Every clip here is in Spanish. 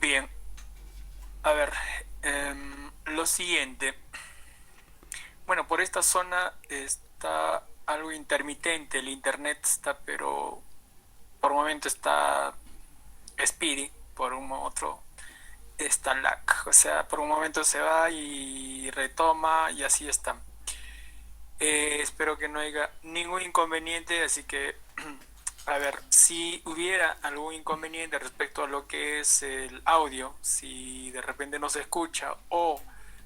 Bien, a ver, lo siguiente. Bueno, por esta zona está algo intermitente, el internet está, pero por un momento está speedy, por un otro está lag. O sea, por un momento se va y retoma y así está. Espero que no haya ningún inconveniente, así que, a ver, si hubiera algún inconveniente respecto a lo que es el audio, si de repente no se escucha o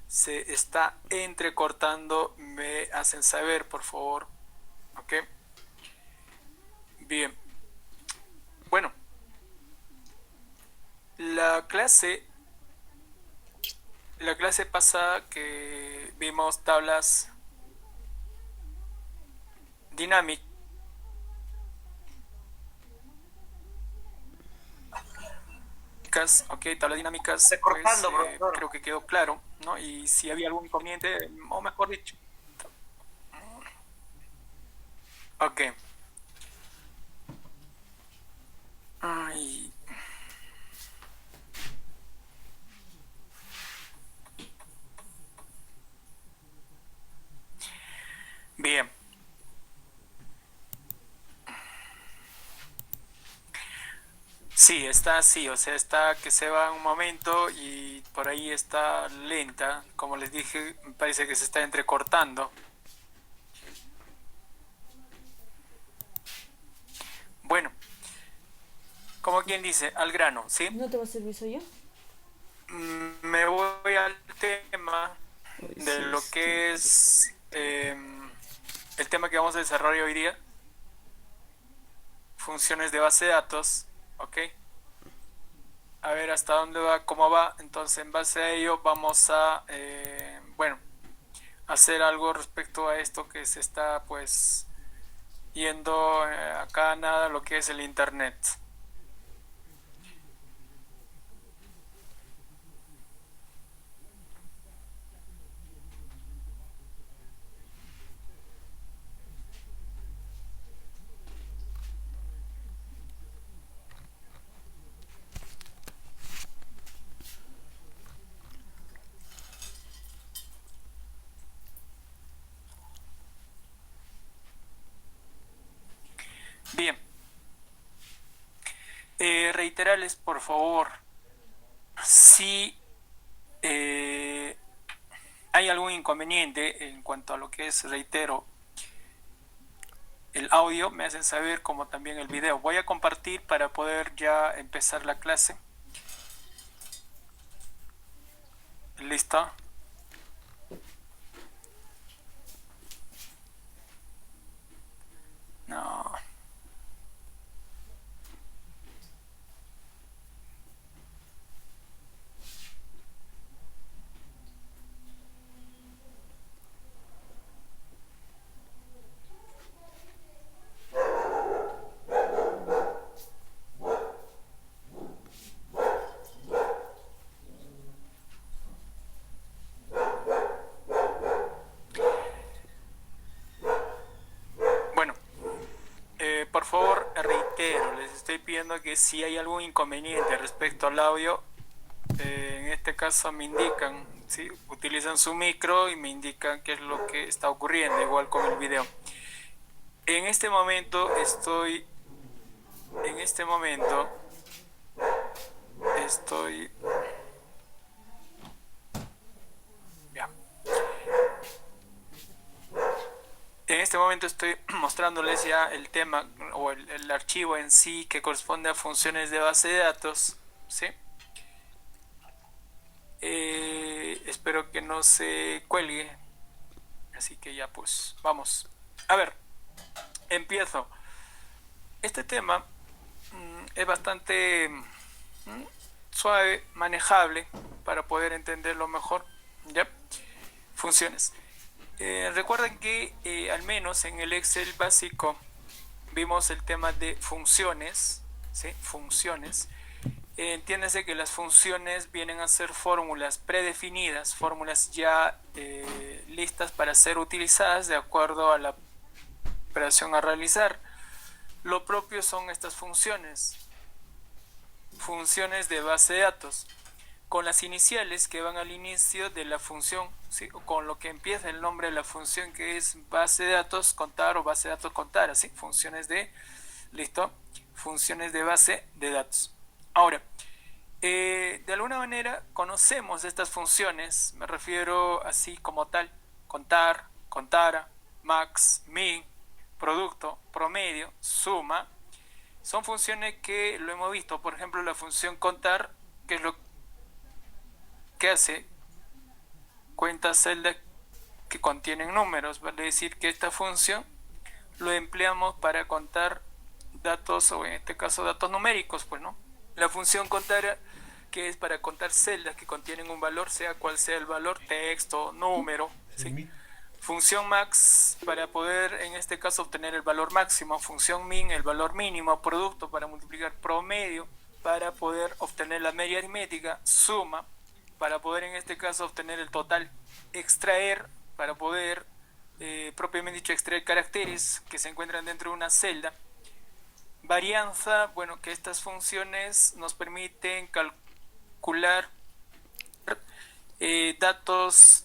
se está entrecortando, me hacen saber, por favor. ¿Ok? Bien. Bueno, la clase, la clase pasada que vimos tablas dinámicas. Ok, tablas dinámicas, pues Recortando, profesor. creo que quedó claro, ¿no? Y si había algún inconveniente, o mejor dicho, ok. Ay, bien. Sí, está así, o sea, está que se va un momento y por ahí está lenta. Como les dije, me parece que se está entrecortando. Bueno, como quien dice, al grano, ¿sí? ¿No te va a servir eso ya? Me voy al tema Hoy de sí, lo tiene que que es el tema que vamos a desarrollar hoy día, funciones de base de datos, ¿ok? A ver hasta dónde va, cómo va. Entonces, en base a ello, vamos a, bueno, hacer algo respecto a esto que se está, pues, yendo acá nada lo que es el internet. Bien, reiterarles, por favor, si eh, hay algún inconveniente en cuanto a lo que es, reitero, el audio, me hacen saber, como también el video. Voy a compartir para poder ya empezar la clase. ¿Listo? No. Bueno, por favor, reitero, les estoy pidiendo que si hay algún inconveniente respecto al audio, en este caso me indican, ¿sí? Utilizan su micro y me indican qué es lo que está ocurriendo, igual con el video. En este momento estoy, en este momento estoy, ya. En este momento estoy mostrándoles ya el tema o el archivo en sí que corresponde a funciones de base de datos, ¿sí? Espero que no se cuelgue, así que ya pues vamos. A ver, empiezo. Este tema es bastante suave, manejable para poder entenderlo mejor. ¿Ya? Funciones. Recuerden que al menos en el Excel básico vimos el tema de funciones, ¿sí? Funciones. Entiéndase que las funciones vienen a ser fórmulas predefinidas, fórmulas ya listas para ser utilizadas de acuerdo a la operación a realizar. Lo propio son estas funciones. funciones de base de datos, con las iniciales que van al inicio de la función, ¿sí? Con lo que empieza el nombre de la función, que es base de datos contar o base de datos contar, así, funciones de, listo, funciones de base de datos. Ahora, de alguna manera conocemos estas funciones, me refiero así como tal, contar, contara, max, min, producto, promedio, suma. Son funciones que lo hemos visto, por ejemplo, la función contar, que es lo que hace, cuenta celdas que contienen números, vale decir que esta función lo empleamos para contar datos, o en este caso datos numéricos, pues no. La función contar, que es para contar celdas que contienen un valor, sea cual sea el valor, texto, número, ¿sí? Función max para poder en este caso obtener el valor máximo, función min el valor mínimo, producto para multiplicar, promedio para poder obtener la media aritmética, suma para poder en este caso obtener el total, extraer para poder propiamente dicho extraer caracteres que se encuentran dentro de una celda, varianza, bueno, que estas funciones nos permiten calcular datos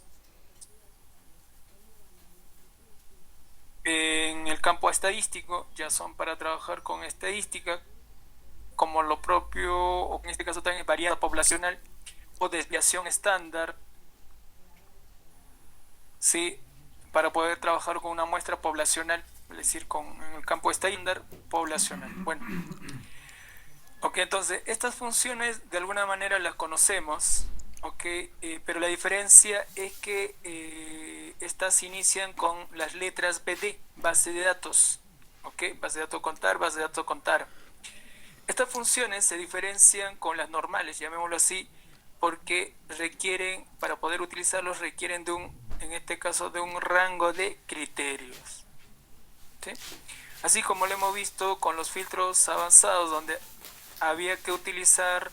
en el campo estadístico, ya son para trabajar con estadística, como lo propio, o en este caso también variedad poblacional o desviación estándar, ¿sí? Para poder trabajar con una muestra poblacional, es decir, con el campo estándar poblacional. Bueno, ok, entonces estas funciones de alguna manera las conocemos, ok, pero la diferencia es que estas inician con las letras BD, base de datos, ok, base de datos contar, base de datos contar. Estas funciones se diferencian con las normales, llamémoslo así, porque requieren, para poder utilizarlos, requieren de un, en este caso, de un rango de criterios, ¿sí? Así como lo hemos visto con los filtros avanzados, donde había que utilizar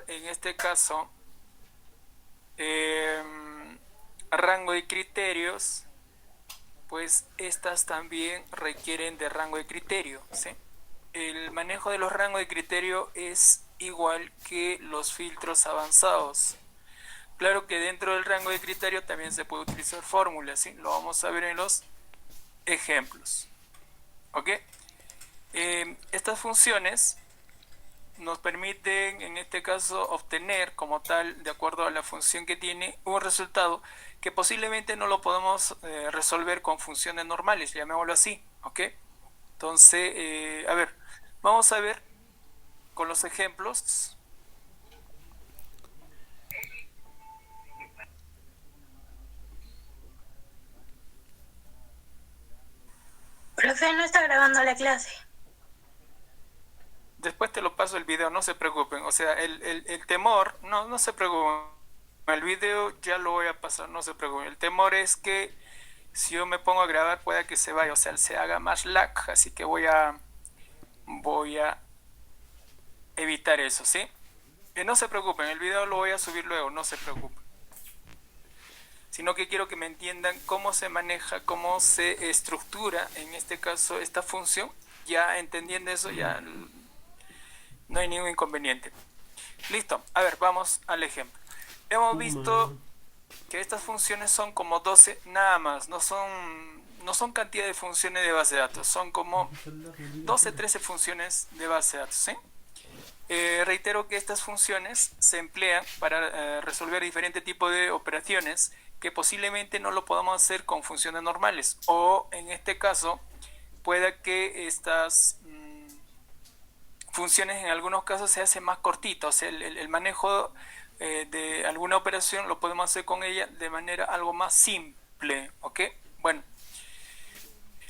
en este caso rango de criterios, pues estas también requieren de rango de criterio, ¿sí? El manejo de los rangos de criterio es igual que los filtros avanzados. Claro que dentro del rango de criterio también se puede utilizar fórmulas, ¿sí? Lo vamos a ver en los ejemplos, ¿ok? Estas funciones nos permiten en este caso obtener como tal, de acuerdo a la función que tiene, un resultado que posiblemente no lo podemos resolver con funciones normales, llamémoslo así, ¿ok? Entonces, a ver, vamos a ver con los ejemplos. Profe, no está grabando la clase. Después te lo paso el video, no se preocupen. O sea, el temor, no se preocupen. El video ya lo voy a pasar, no se preocupen. El temor es que si yo me pongo a grabar pueda que se vaya, o sea, se haga más lag, así que voy a evitar eso, ¿sí? No se preocupen, el video lo voy a subir luego, no se preocupen. Sino que quiero que me entiendan cómo se maneja, cómo se estructura, en este caso, esta función. Ya entendiendo eso, ya no hay ningún inconveniente. Listo, a ver, vamos al ejemplo. Hemos visto que estas funciones son como 12 nada más, no son cantidad de funciones de base de datos, son como 12, 13 funciones de base de datos, ¿sí? Reitero que estas funciones se emplean para resolver diferentes tipos de operaciones que posiblemente no lo podamos hacer con funciones normales, o en este caso pueda que estas funciones en algunos casos se hacen más cortito, o sea, el manejo de alguna operación lo podemos hacer con ella de manera algo más simple, ¿ok? Bueno,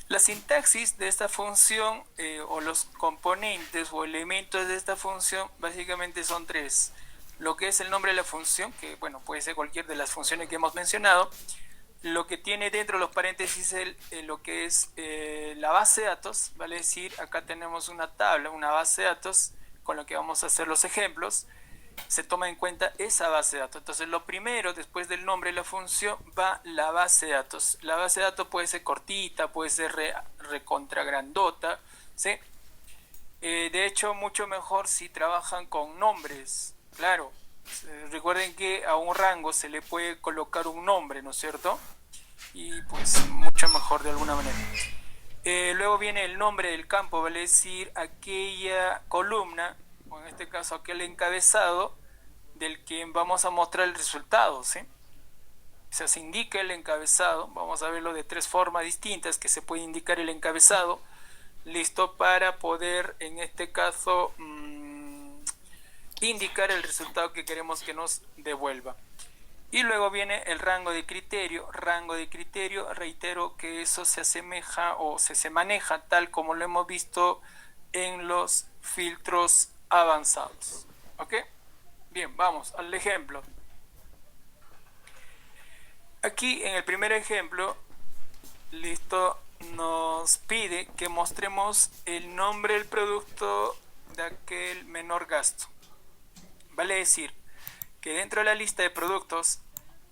la sintaxis de esta función o los componentes o elementos de esta función básicamente son tres. Lo que es el nombre de la función, que bueno, puede ser cualquier de las funciones que hemos mencionado. Lo que tiene dentro de los paréntesis lo que es la base de datos, vale decir, acá tenemos una tabla, una base de datos con la que vamos a hacer los ejemplos. se toma en cuenta esa base de datos. Entonces lo primero, después del nombre de la función, va la base de datos. La base de datos puede ser cortita, puede ser recontra grandota, ¿sí? De hecho, mucho mejor si trabajan con nombres, claro. Recuerden que a un rango se le puede colocar un nombre, ¿no es cierto? Y pues mucho mejor de alguna manera. Luego viene el nombre del campo, vale decir aquella columna, o en este caso aquel encabezado, del que vamos a mostrar el resultado, ¿sí? O sea, se indica el encabezado, vamos a verlo de tres formas distintas que se puede indicar el encabezado, listo para poder, en este caso, indicar el resultado que queremos que nos devuelva. Y luego viene el rango de criterio. Rango de criterio, reitero que eso se asemeja o se maneja tal como lo hemos visto en los filtros avanzados. ¿Ok? Bien, vamos al ejemplo. Aquí en el primer ejemplo, listo, nos pide que mostremos el nombre del producto de aquel menor gasto. Vale decir que dentro de la lista de productos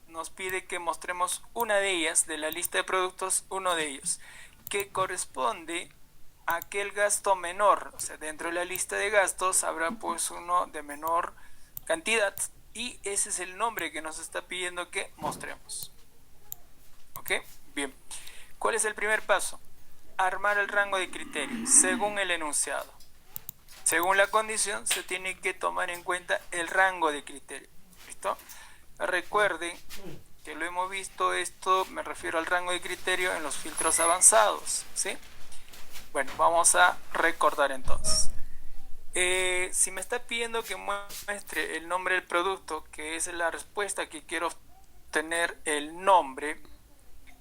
nos pide que mostremos una de ellas, de la lista de productos, uno de ellos, que corresponde a aquel gasto menor. O sea, dentro de la lista de gastos habrá pues uno de menor cantidad y ese es el nombre que nos está pidiendo que mostremos. ¿Ok? Bien. ¿Cuál es el primer paso? Armar el rango de criterio según el enunciado. Según la condición se tiene que tomar en cuenta el rango de criterio. ¿Listo? Recuerden que lo hemos visto esto, me refiero al rango de criterio en los filtros avanzados, ¿sí? Bueno, vamos a recordar entonces. Si me está pidiendo que muestre el nombre del producto, que es la respuesta que quiero obtener el nombre,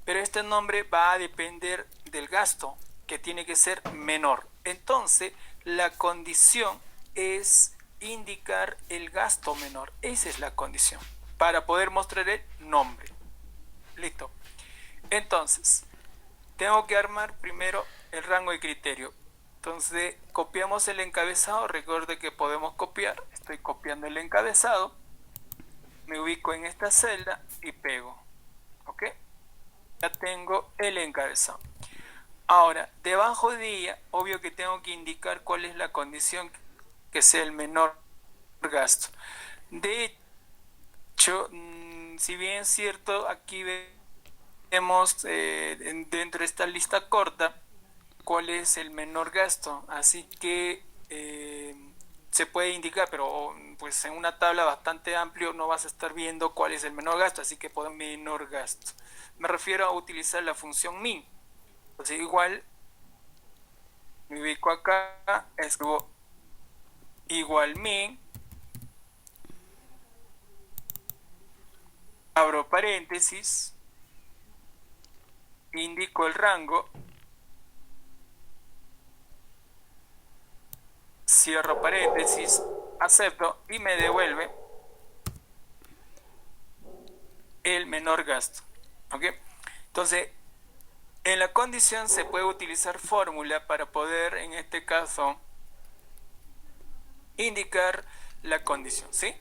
pero este nombre va a depender del gasto, que tiene que ser menor. Entonces, la condición es indicar el gasto menor. Esa es la condición para poder mostrar el nombre. Listo. Entonces, tengo que armar primero el rango de criterio. Entonces, copiamos el encabezado. Recuerde que podemos copiar. Estoy copiando el encabezado. Me ubico en esta celda y pego. ¿Ok? Ya tengo el encabezado. Ahora, debajo de ella, obvio que tengo que indicar cuál es la condición que sea el menor gasto. De hecho, si bien es cierto, aquí vemos dentro de esta lista corta cuál es el menor gasto, así que se puede indicar, pero pues en una tabla bastante amplio no vas a estar viendo cuál es el menor gasto, así que podemos menor gasto. Me refiero a utilizar la función min. Entonces igual me ubico acá, escribo igual min, abro paréntesis, indico el rango, cierro paréntesis, acepto y me devuelve el menor gasto. ¿Ok? Entonces, en la condición se puede utilizar fórmula para poder, en este caso, indicar la condición, ¿sí?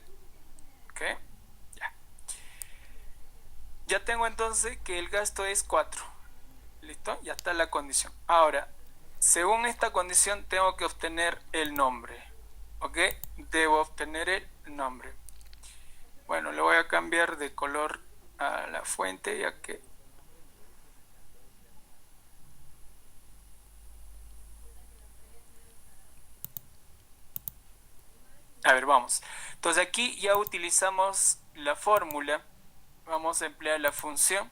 ¿Ok? Ya tengo entonces que el gasto es 4. ¿Listo? Ya está la condición. Ahora, según esta condición tengo que obtener el nombre. ¿Ok? Debo obtener el nombre. Bueno, le voy a cambiar de color a la fuente ya que... A ver, vamos. Entonces aquí ya utilizamos la fórmula. Vamos a emplear la función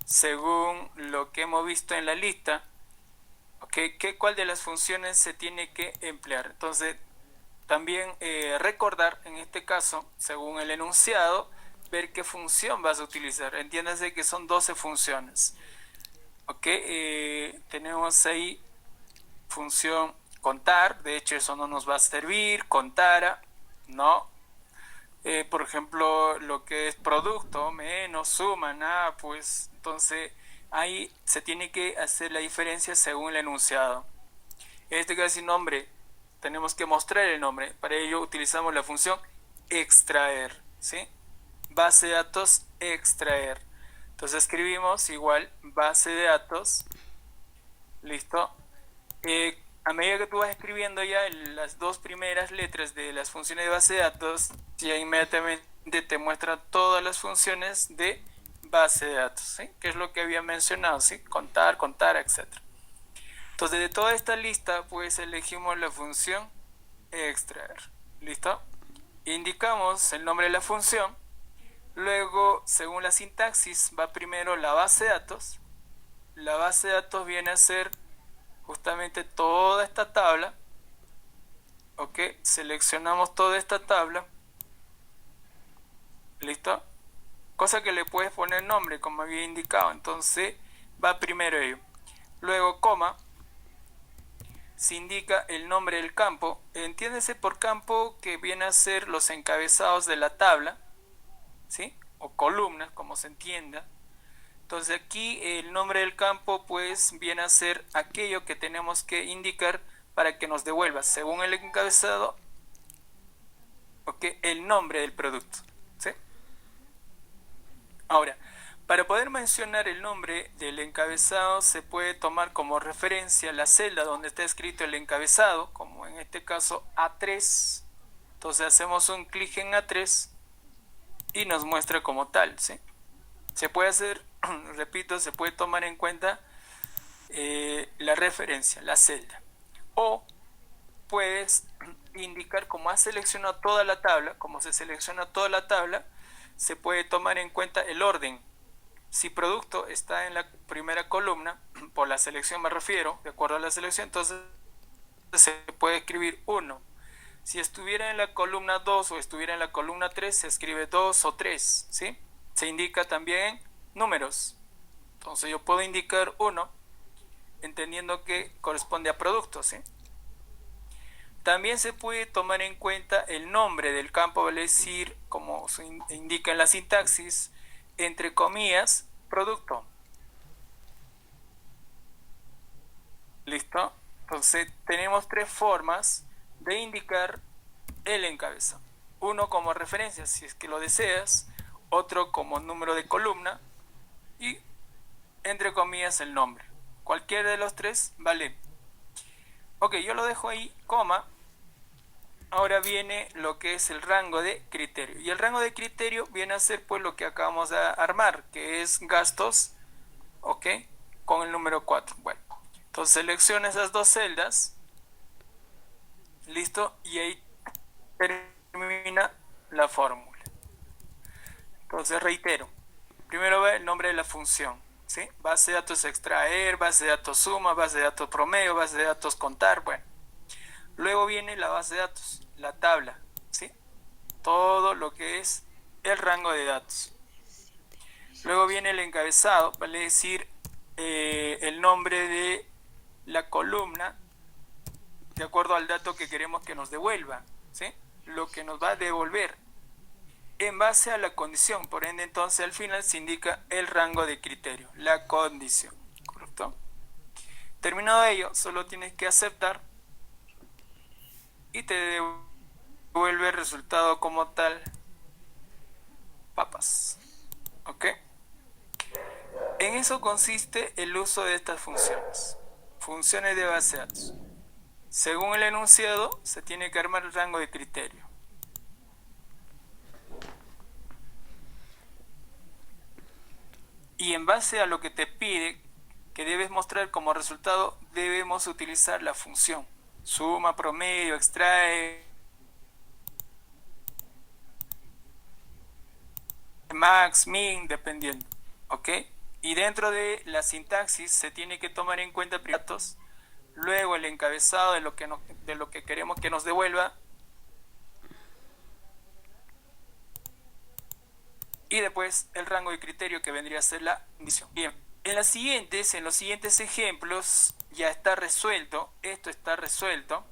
según lo que hemos visto en la lista. ¿Okay? ¿Cuál de las funciones se tiene que emplear? Entonces, también recordar, en este caso, según el enunciado, ver qué función vas a utilizar. Entiéndase que son 12 funciones. ¿Ok? Tenemos ahí función contar, de hecho eso no nos va a servir, contara, no. Por ejemplo, lo que es producto, menos, suma, nada, pues entonces ahí se tiene que hacer la diferencia según el enunciado. En este caso, sin nombre, tenemos que mostrar el nombre. Para ello utilizamos la función extraer, ¿sí? Base de datos extraer. Entonces escribimos igual base de datos, listo. A medida que tú vas escribiendo ya las dos primeras letras de las funciones de base de datos, ya inmediatamente te muestra todas las funciones de base de datos, ¿sí? Que es lo que había mencionado, ¿sí? Contar, contar, etc. Entonces de toda esta lista pues elegimos la función extraer, ¿listo? Indicamos el nombre de la función. Luego, según la sintaxis, va primero la base de datos. La base de datos viene a ser justamente toda esta tabla. Ok, seleccionamos toda esta tabla. ¿Listo? Cosa que le puedes poner nombre, como había indicado. Entonces, va primero ello. Luego, coma. Se indica el nombre del campo. Entiéndese por campo que viene a ser los encabezados de la tabla, ¿sí? O columnas, como se entienda. Entonces aquí el nombre del campo pues viene a ser aquello que tenemos que indicar para que nos devuelva, según el encabezado, okay, el nombre del producto, ¿sí? Ahora, para poder mencionar el nombre del encabezado se puede tomar como referencia la celda donde está escrito el encabezado, como en este caso A3. Entonces hacemos un clic en A3 y nos muestra como tal, ¿sí? Se puede hacer, repito, se puede tomar en cuenta la referencia, la celda. O puedes indicar como has seleccionado toda la tabla, como se selecciona toda la tabla, se puede tomar en cuenta el orden. Si producto está en la primera columna, por la selección me refiero, de acuerdo a la selección, entonces se puede escribir 1. Si estuviera en la columna 2 o estuviera en la columna 3, se escribe 2 o 3, ¿sí? Se indica también números. Entonces yo puedo indicar 1, entendiendo que corresponde a producto, ¿sí? También se puede tomar en cuenta el nombre del campo, vale decir, como se indica en la sintaxis, entre comillas, producto. ¿Listo? Entonces tenemos tres formas de indicar el encabezado. Uno como referencia, si es que lo deseas, otro como número de columna y entre comillas el nombre. Cualquiera de los tres vale. Ok, yo lo dejo ahí, coma. Ahora viene lo que es el rango de criterio. Y el rango de criterio viene a ser pues lo que acabamos de armar, que es gastos, ok, con el número 4. Bueno, entonces selecciona esas dos celdas, listo, y ahí termina la fórmula. Entonces reitero, primero va el nombre de la función, ¿sí? Base de datos extraer, base de datos suma, base de datos promedio, base de datos contar, bueno. Luego viene la base de datos, la tabla, ¿sí? Todo lo que es el rango de datos. Luego viene el encabezado, vale decir el nombre de la columna de acuerdo al dato que queremos que nos devuelva, ¿sí? Lo que nos va a devolver en base a la condición. Por ende, entonces al final se indica el rango de criterio, la condición, ¿correcto? Terminado ello, solo tienes que aceptar y te devuelve el resultado como tal, papas, ¿ok? En eso consiste el uso de estas funciones, funciones de base de datos. Según el enunciado, se tiene que armar el rango de criterio. Y en base a lo que te pide que debes mostrar como resultado, debemos utilizar la función suma, promedio, extrae, max, min, dependiendo, ¿ok? Y dentro de la sintaxis se tiene que tomar en cuenta datos, luego el encabezado de lo que queremos que nos devuelva y después el rango de criterio que vendría a ser la condición. Bien, en los siguientes ejemplos ya está resuelto, esto está resuelto.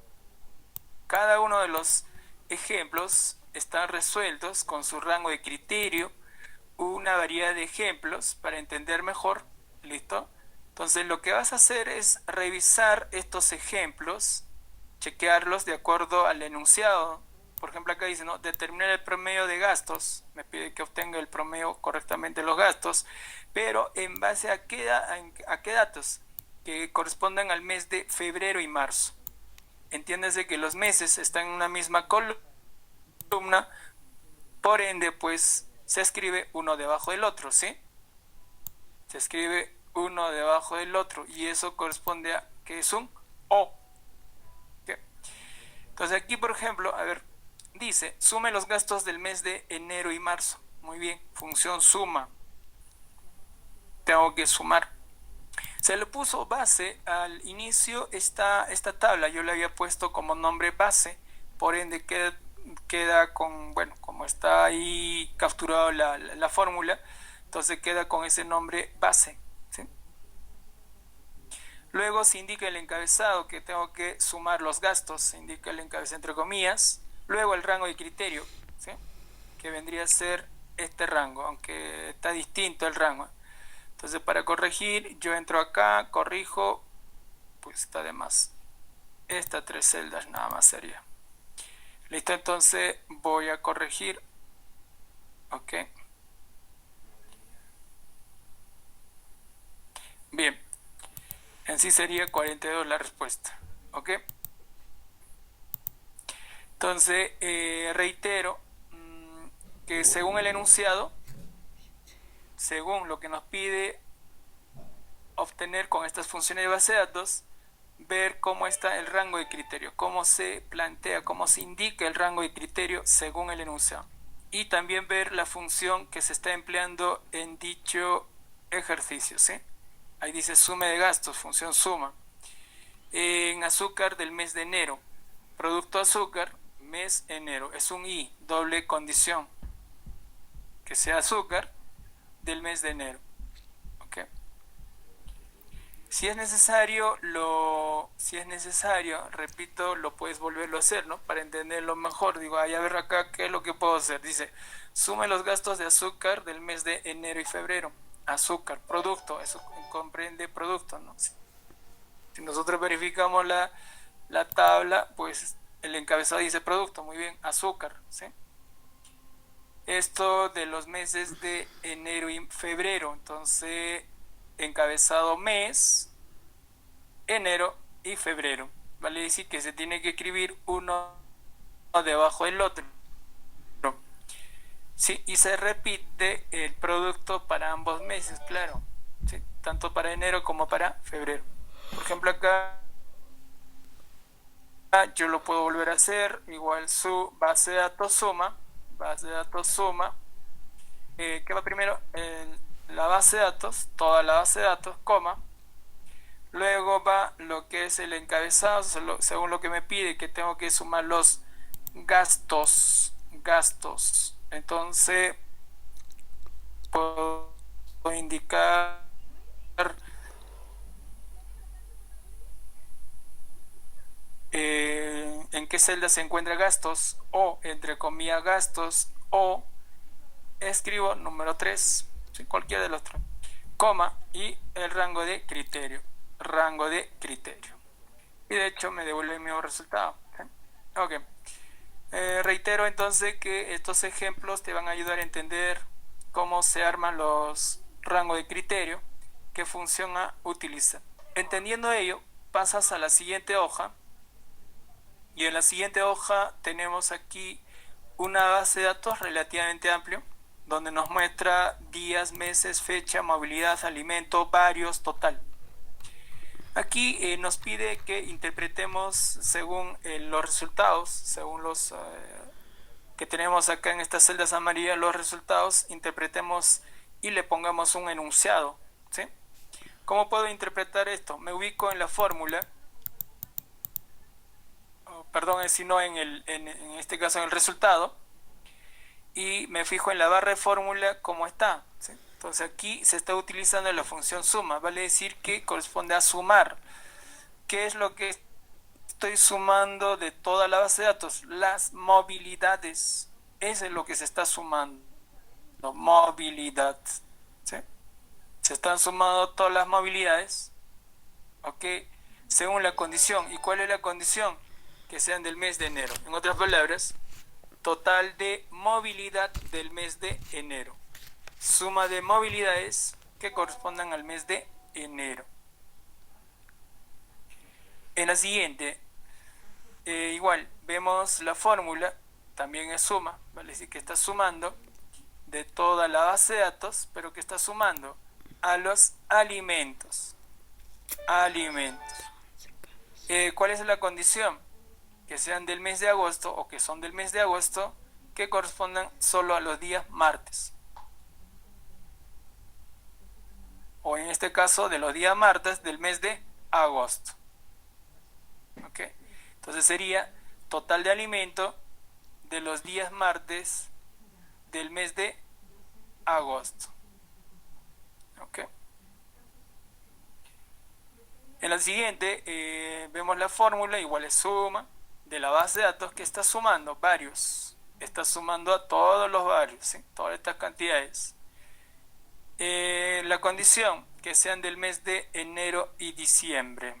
Cada uno de los ejemplos están resueltos con su rango de criterio, una variedad de ejemplos para entender mejor, ¿listo? Entonces lo que vas a hacer es revisar estos ejemplos, chequearlos de acuerdo al enunciado por ejemplo acá dice, ¿no? Determinar el promedio de gastos, me pide que obtenga el promedio correctamente de los gastos, pero en base a qué datos, que correspondan al mes de febrero y marzo. Entiéndase que los meses están en una misma columna, por ende, pues se escribe uno debajo del otro, ¿sí? Se escribe uno debajo del otro y eso corresponde a que es un O. ¿Okay? Entonces aquí, por ejemplo, a ver, dice, sume los gastos del mes de enero y marzo. Muy bien, función suma. Tengo que sumar. Se le puso base al inicio esta tabla, yo le había puesto como nombre base, por ende queda con, bueno, como está ahí capturado la fórmula, entonces queda con ese nombre base, ¿sí? Luego se indica el encabezado, que tengo que sumar los gastos, se indica el encabezado entre comillas, luego el rango de criterio, ¿sí? Que vendría a ser este rango, aunque está distinto el rango. Entonces para corregir, yo entro acá, corrijo, pues está de más. Estas 3 celdas nada más sería. Listo, entonces voy a corregir. Ok. Bien. En sí sería 42 la respuesta. Ok. Entonces, reitero que según el enunciado, según lo que nos pide obtener con estas funciones de base de datos, ver cómo está el rango de criterio, cómo se plantea, cómo se indica el rango de criterio según el enunciado. Y también ver la función que se está empleando en dicho ejercicio, ¿sí? Ahí dice suma de gastos, función suma. En azúcar del mes de enero, producto azúcar, mes enero, es un I, doble condición, que sea azúcar del mes de enero. ¿Okay? Si es necesario, repito, lo puedes volverlo a hacer, ¿no? Para entenderlo mejor. Digo, a ver acá, ¿qué es lo que puedo hacer? Dice, sume los gastos de azúcar del mes de enero y febrero. Azúcar, producto, eso comprende producto, ¿no? Si nosotros verificamos la tabla, pues el encabezado dice producto, muy bien, azúcar, ¿sí? Esto de los meses de enero y febrero, entonces encabezado mes, enero y febrero, vale decir que se tiene que escribir uno debajo del otro, sí, y se repite el producto para ambos meses, claro, ¿sí? Tanto para enero como para febrero. Por ejemplo acá yo lo puedo volver a hacer, igual su base de datos suma, ¿qué va primero? La base de datos, toda la base de datos, coma, luego va lo que es el encabezado, según lo que me pide, que tengo que sumar los gastos, entonces puedo indicar en qué celda se encuentra gastos o entre comillas gastos o escribo número 3, ¿sí? Cualquiera de los tres, coma y el rango de criterio, y de hecho me devuelve el mismo resultado, ¿sí? Ok. Reitero entonces que estos ejemplos te van a ayudar a entender cómo se arman los rangos de criterio, qué función utiliza. Entendiendo ello, pasas a la siguiente hoja. Y en la siguiente hoja tenemos aquí una base de datos relativamente amplio, donde nos muestra días, meses, fecha, movilidad, alimento, varios, total. Aquí nos pide que interpretemos según los resultados, según los que tenemos acá en estas celdas amarillas, los resultados, interpretemos y le pongamos un enunciado, ¿sí? ¿Cómo puedo interpretar esto? Me ubico en la fórmula, perdón, sino en este caso en el resultado, y me fijo en la barra de fórmula como está, ¿sí? Entonces aquí se está utilizando la función suma, vale decir que corresponde a sumar. ¿Qué es lo que estoy sumando de toda la base de datos? Las movilidades. Eso es lo que se está sumando. Movilidad, ¿sí? Se están sumando todas las movilidades, ¿ok? Según la condición. ¿Y cuál es la condición? Que sean del mes de enero. En otras palabras, total de movilidad del mes de enero. Suma de movilidades que correspondan al mes de enero. En la siguiente, igual, vemos la fórmula, también es suma, vale decir que está sumando de toda la base de datos, pero que está sumando a los alimentos. ¿Cuál es la condición? Que sean del mes de agosto o que son del mes de agosto, que correspondan solo a los días martes. O en este caso, de los días martes del mes de agosto. ¿Ok? Entonces sería total de alimento de los días martes del mes de agosto. ¿Ok? En la siguiente vemos la fórmula, igual es suma de la base de datos que está sumando varios. Está sumando a todos los varios, ¿sí? Todas estas cantidades. La condición, que sean del mes de enero y diciembre.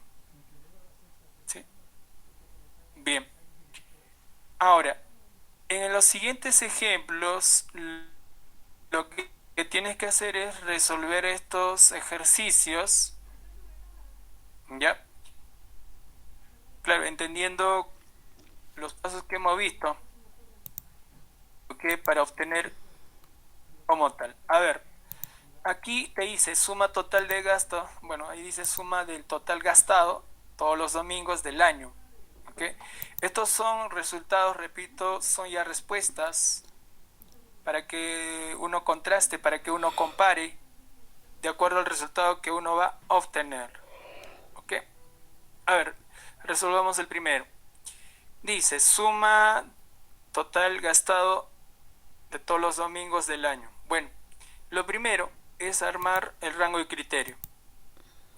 ¿Sí? Bien. Ahora, en los siguientes ejemplos, lo que tienes que hacer es resolver estos ejercicios, ¿ya? Claro, entendiendo los pasos que hemos visto, ¿ok? Para obtener como tal. A ver, aquí te dice suma total de gasto, bueno, ahí dice suma del total gastado todos los domingos del año, ¿ok? Estos son resultados, repito, son ya respuestas para que uno contraste, para que uno compare de acuerdo al resultado que uno va a obtener, ¿ok? A ver, resolvamos el primero. Dice suma total gastado de todos los domingos del año. Bueno, lo primero es armar el rango de criterio,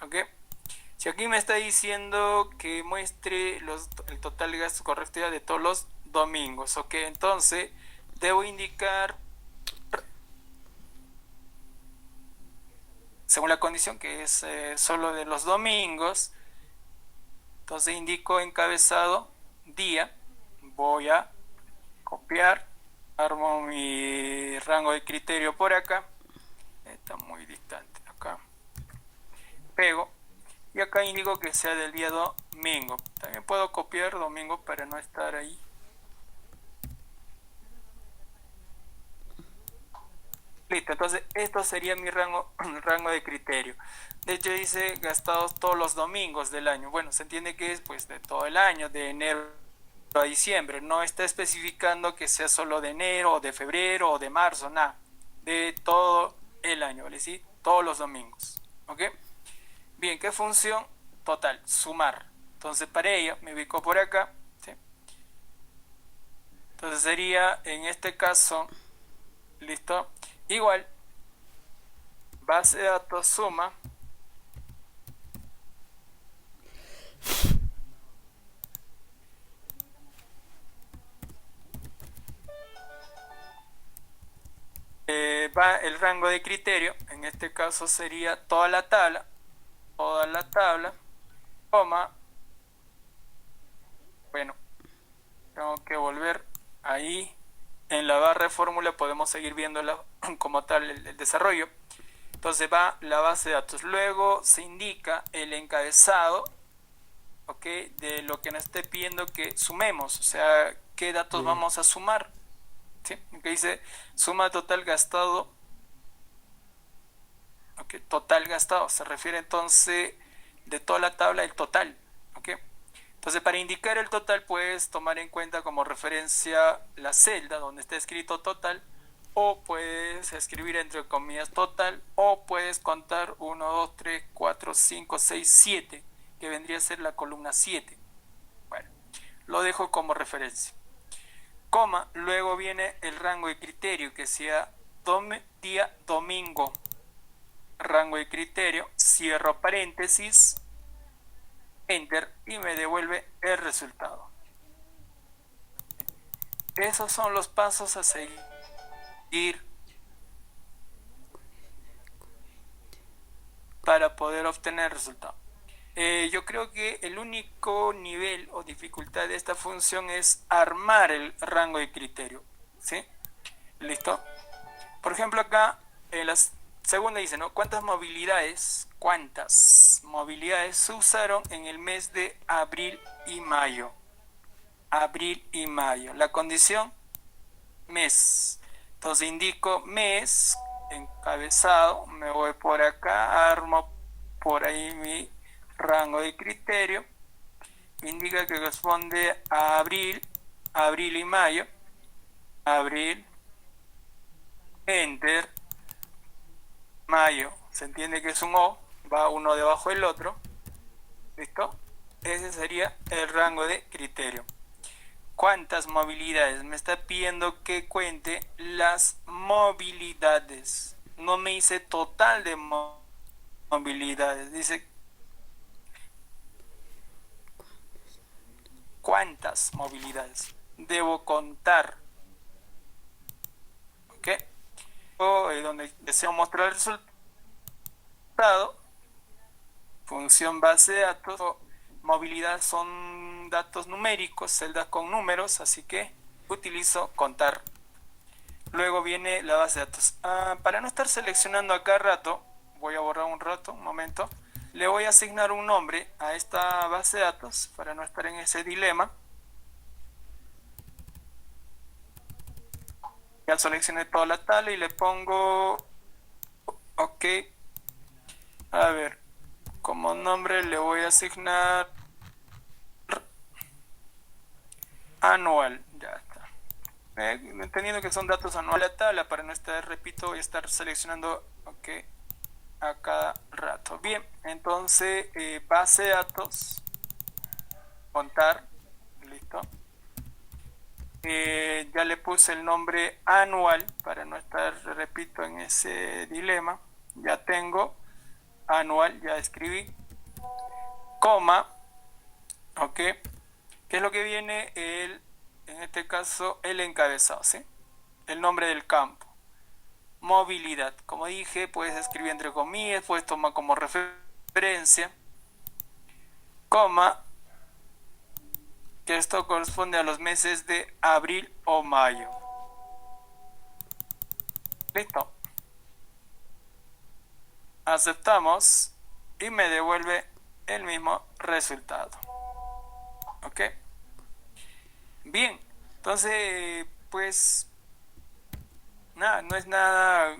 ¿ok? Si aquí me está diciendo que muestre el total de gasto correctivo de todos los domingos, ¿ok? Entonces debo indicar, según la condición que es solo de los domingos, entonces indico encabezado día, voy a copiar, armo mi rango de criterio por acá, está muy distante acá, pego y acá indico que sea del día domingo. También puedo copiar domingo para no estar ahí. Listo, entonces esto sería mi rango de criterio. De hecho dice gastados todos los domingos del año. Bueno, se entiende que es pues de todo el año, de enero a diciembre. No está especificando que sea solo de enero o de febrero o de marzo, nada. De todo el año, ¿vale? ¿Sí? Todos los domingos. ¿Ok? Bien, ¿qué función? Total, sumar. Entonces para ello me ubico por acá, ¿sí? Entonces sería en este caso, listo, igual base de datos suma va el rango de criterio, en este caso sería toda la tabla, coma, bueno, tengo que volver ahí, en la barra de fórmula podemos seguir viéndola como tal el desarrollo. Entonces va la base de datos, luego se indica el encabezado, ¿ok? De lo que nos esté pidiendo que sumemos, o sea, qué datos vamos a sumar, ¿sí? Que dice suma total gastado, ¿ok? Total gastado, se refiere entonces de toda la tabla el total, ¿ok? Entonces para indicar el total puedes tomar en cuenta como referencia la celda donde está escrito total, o puedes escribir entre comillas total, o puedes contar 1, 2, 3, 4, 5, 6, 7, que vendría a ser la columna 7. Bueno, lo dejo como referencia. Coma, luego viene el rango de criterio, que sea día domingo. Rango de criterio, cierro paréntesis, enter y me devuelve el resultado. Esos son los pasos a seguir para poder obtener el resultado. Yo creo que el único nivel o dificultad de esta función es armar el rango de criterio. ¿Sí? ¿Listo? Por ejemplo, acá en la segunda dice, ¿no? ¿Cuántas movilidades se usaron en el mes de abril y mayo? Abril y mayo. La condición, mes. Entonces indico mes, encabezado, me voy por acá, armo por ahí mi rango de criterio, indica que corresponde a abril, abril y mayo, abril, enter, mayo, se entiende que es un O, va uno debajo del otro, ¿listo? Ese sería el rango de criterio. ¿Cuántas movilidades? Me está pidiendo que cuente las movilidades. No me dice total de movilidades. Dice cuántas movilidades. Debo contar. ¿Ok? O donde deseo mostrar el resultado. Función base de datos. Movilidad son datos numéricos, celdas con números. Así que utilizo contar. Luego viene la base de datos. Para no estar seleccionando a cada rato, voy a borrar un rato, un momento. Le voy a asignar un nombre a esta base de datos para no estar en ese dilema. Ya seleccioné toda la tabla y le pongo OK. A ver, como nombre le voy a asignar anual. Ya está. Entendiendo que son datos anuales de la tabla para no estar, repito, voy a estar seleccionando OK a cada rato. Bien, entonces base de datos, contar, listo. Ya le puse el nombre anual para no estar, repito, en ese dilema. Ya tengo anual, ya escribí, coma, ok. ¿Qué es lo que viene? En este caso, el encabezado, ¿sí? El nombre del campo. Movilidad, como dije, puedes escribir entre comillas, puedes tomar como referencia, coma, que esto corresponde a los meses de abril o mayo. Listo. Aceptamos y me devuelve el mismo resultado. ¿Ok? Bien, entonces, pues, nada, no es nada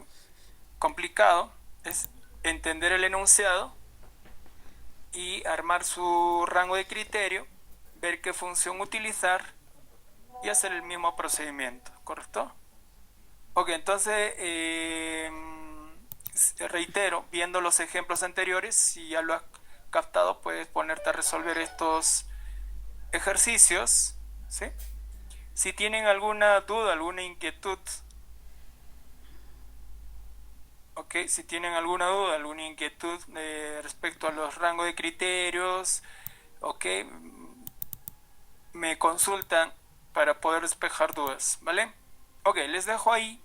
complicado, es entender el enunciado y armar su rango de criterio, ver qué función utilizar y hacer el mismo procedimiento, ¿correcto? Ok, entonces, reitero, viendo los ejemplos anteriores, si ya lo has captado, puedes ponerte a resolver estos ejercicios, ¿sí? Si tienen alguna duda, alguna inquietud, ok, si tienen alguna duda, alguna inquietud respecto a los rangos de criterios, ok, me consultan para poder despejar dudas, ¿vale? Ok, les dejo ahí.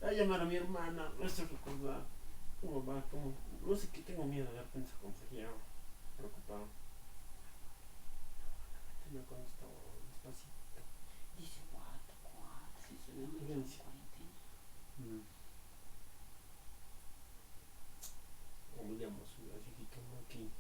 A llamar a mi hermana, no estoy recordar cómo va, cómo, no sé qué tengo miedo, de repente se contagiado, preocupado. Me contestó despacito. Dice cuatro, si se le metió en cuarentena. Como llamo a su viejito, ¿no? Aquí.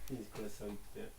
Ni siquiera sabe tutear.